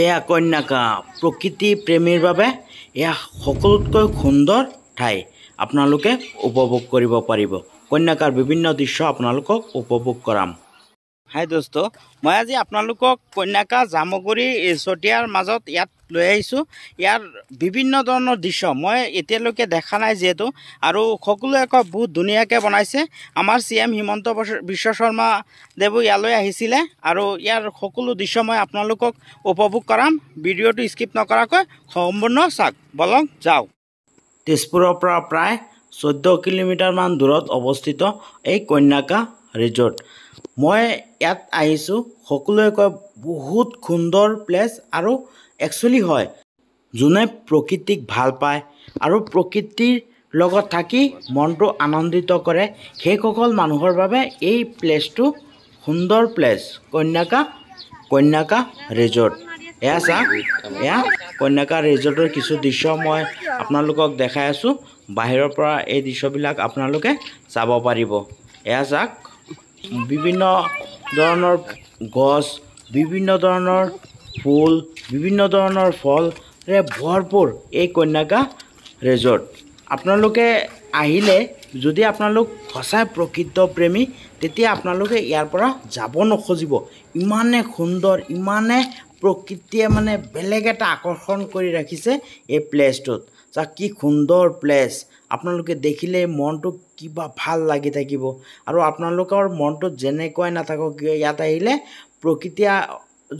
এয়া কন্যাকা প্ৰকৃতি প্ৰেমীৰ বাবে এয়া সকলোতকৈ সুন্দৰ ঠাই আপোনালোকে উপভোগ কৰিব পাৰিব। কন্যাকাৰ বিভিন্ন দৃশ্য আপোনালোকক উপভোগ কৰাম। হাই দোস্ত, মই আজি আপোনালোকক কন্যাকা জামুগুৰি চতিয়াৰ মাজত ইয়াত লৈ আহিছোঁ। ইয়াৰ বিভিন্ন ধৰণৰ দৃশ্য মই এতিয়ালৈকে দেখা নাই যিহেতু, আৰু সকলোৱে কয় বহুত ধুনীয়াকৈ বনাইছে। আমাৰ CM হিমন্ত বিশ্ব শৰ্মা দেৱো ইয়ালৈ আহিছিলে, আৰু ইয়াৰ সকলো দৃশ্য মই আপোনালোকক উপভোগ কৰাম। ভিডিঅ'টো স্কিপ নকৰাকৈ সম্পূৰ্ণ চাওক। বলক যাওক। তেজপুৰৰ পৰা প্ৰায় 14 কিলোমিটাৰমান দূৰত অৱস্থিত এই কন্যাকা ৰিজৰ্ট। মই ইয়াত আহিছোঁ, সকলোৱে কয় বহুত সুন্দৰ প্লেচ, আৰু একচুৱেলি হয়, যোনে প্ৰকৃতিক ভাল পায় আৰু প্ৰকৃতিৰ লগত থাকি মনটো আনন্দিত কৰে, সেইসকল মানুহৰ বাবে এই প্লেচটো সুন্দৰ প্লেচ। কন্যাকা ৰিজৰ্ট। এয়া চাওক, এয়া কন্যাকা ৰিজৰ্টৰ কিছু দৃশ্য মই আপোনালোকক দেখাই আছোঁ। বাহিৰৰ পৰা এই দৃশ্যবিলাক আপোনালোকে চাব পাৰিব। এয়া চাওক, বিভিন্ন ধৰণৰ গছ, বিভিন্ন ধৰণৰ ফুল, বিভিন্ন ধৰণৰ ফলৰে ভৰপূৰ এই কন্যাকা ৰিজৰ্ট। আপোনালোকে আহিলে, যদি আপোনালোক সঁচাই প্ৰকৃত প্ৰেমী, তেতিয়া আপোনালোকে ইয়াৰ পৰা যাব নোখোজিব। ইমানে সুন্দৰ, ইমানে প্ৰকৃতিয়ে মানে বেলেগ এটা আকৰ্ষণ কৰি ৰাখিছে এই প্লেচটোত। চাওক কি সুন্দৰ প্লেচ, আপোনালোকে দেখিলে মনটো কিবা ভাল লাগি থাকিব। আৰু আপোনালোকৰ মনটোত যেনেকুৱাই নাথাকক কিয়, ইয়াত আহিলে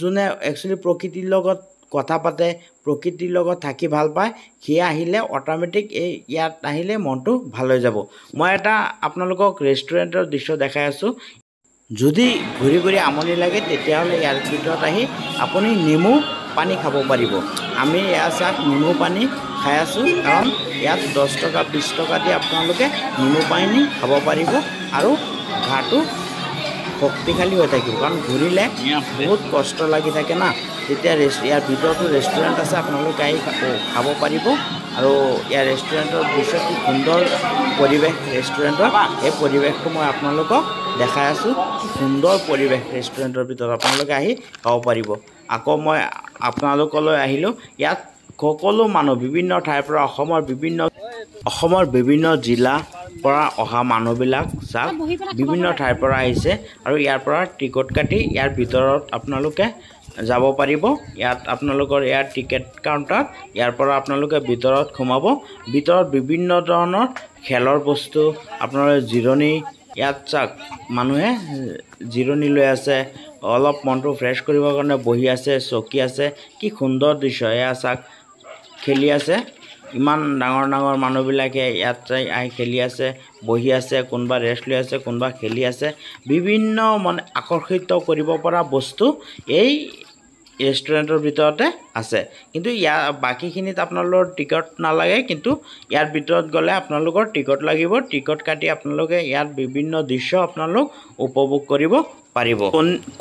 যোনে একচুৱেলি প্ৰকৃতিৰ লগত কথা পাতে, প্ৰকৃতিৰ লগত থাকি ভাল পায়, সেয়া আহিলে অট'মেটিক ইয়াত আহিলে মনটো ভাল হৈ যাব। মই এটা আপোনালোকক ৰেষ্টুৰেণ্টৰ দৃশ্য দেখাই আছোঁ। যদি ঘূৰি ঘূৰি আমনি লাগে, তেতিয়াহ'লে ইয়াৰ ভিতৰত আহি আপুনি নেমু পানী খাব পাৰিব। আমি এয়া চাওক নেমু পানী খাই আছোঁ, কাৰণ ইয়াত 10 টকা 20 টকা দি আপোনালোকে নেমু পানী খাব পাৰিব, আৰু গাটো শক্তিশালী হৈ থাকিব। কাৰণ ঘূৰিলে বহুত কষ্ট লাগি থাকে না, তেতিয়া ইয়াৰ ভিতৰতো ৰেষ্টুৰেণ্ট আছে, আপোনালোকে আহি খাব পাৰিব। আৰু ইয়াৰ ৰেষ্টুৰেণ্টৰ দৃশ্য কি সুন্দৰ পৰিৱেশ ৰেষ্টুৰেণ্টৰ, এই পৰিৱেশটো মই আপোনালোকক দেখাই আছোঁ। সুন্দৰ পৰিৱেশ ৰেষ্টুৰেণ্টৰ ভিতৰত, আপোনালোকে আহি খাব পাৰিব। আকৌ মই আপোনালোকলৈ আহিলোঁ। ইয়াত সকলো মানুহ বিভিন্ন ঠাইৰ পৰা, অসমৰ বিভিন্ন জিলাৰ পৰা অহা মানুহবিলাক চাওক বিভিন্ন ঠাইৰ পৰা আহিছে, আৰু ইয়াৰ পৰা টিকট কাটি ইয়াৰ ভিতৰত আপোনালোকে যাব পাৰিব। ইয়াত আপোনালোকৰ ইয়াৰ টিকেট কাউণ্টাৰ, ইয়াৰ পৰা আপোনালোকে ভিতৰত সোমাব। ভিতৰত বিভিন্ন ধৰণৰ খেলৰ বস্তু, আপোনালোকে জিৰণি, ইয়াত চাওক মানুহে জিৰণি লৈ আছে, অলপ মনটো ফ্ৰেছ কৰিবৰ কাৰণে বহি আছে, চকী আছে। কি সুন্দৰ দৃশ্য, এয়া চাওক খেলি আছে। ইমান ডাঙৰ ডাঙৰ মানুহবিলাকে ইয়াত আহি খেলি আছে, বহি আছে, কোনোবা ৰেষ্ট লৈ আছে, কোনোবা খেলি আছে। বিভিন্ন মানে আকৰ্ষিত কৰিব পৰা বস্তু এই ৰেষ্টুৰেণ্টৰ ভিতৰতে আছে। কিন্তু ইয়াৰ বাকীখিনিত আপোনালোকৰ টিকট নালাগে, কিন্তু ইয়াৰ ভিতৰত গ'লে আপোনালোকৰ টিকট লাগিব। টিকট কাটি আপোনালোকে ইয়াত বিভিন্ন দৃশ্য আপোনালোক উপভোগ কৰিব পাৰিব।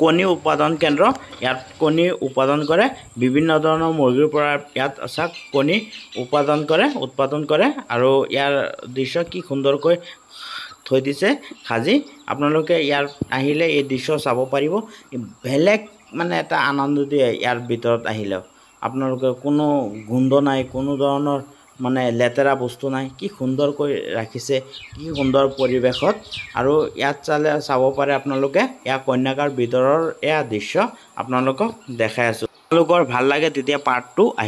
কণী উৎপাদন কেন্দ্ৰ, ইয়াত কণী উৎপাদন কৰে, বিভিন্ন ধৰণৰ মুৰ্গীৰ পৰা ইয়াত চাওক কণী উৎপাদন কৰে, আৰু ইয়াৰ দৃশ্য কি সুন্দৰকৈ থৈ দিছে সাজি। আপোনালোকে ইয়াত আহিলে এই দৃশ্য চাব পাৰিব। বেলেগ মানে এটা আনন্দ দিয়ে ইয়াৰ ভিতৰত আহিলেও। আপোনালোকে কোনো গোন্ধ নাই, কোনো ধৰণৰ মানে লেতেৰা বস্তু নাই। কি সুন্দৰকৈ ৰাখিছে, কি সুন্দৰ পৰিৱেশত, আৰু ইয়াত চাব পাৰে আপোনালোকে। এয়া কন্যাকাৰ ভিতৰৰ এয়া দৃশ্য আপোনালোকক দেখাই আছোঁ। আপোনালোকৰ ভাল লাগে তেতিয়া পাৰ্ট 2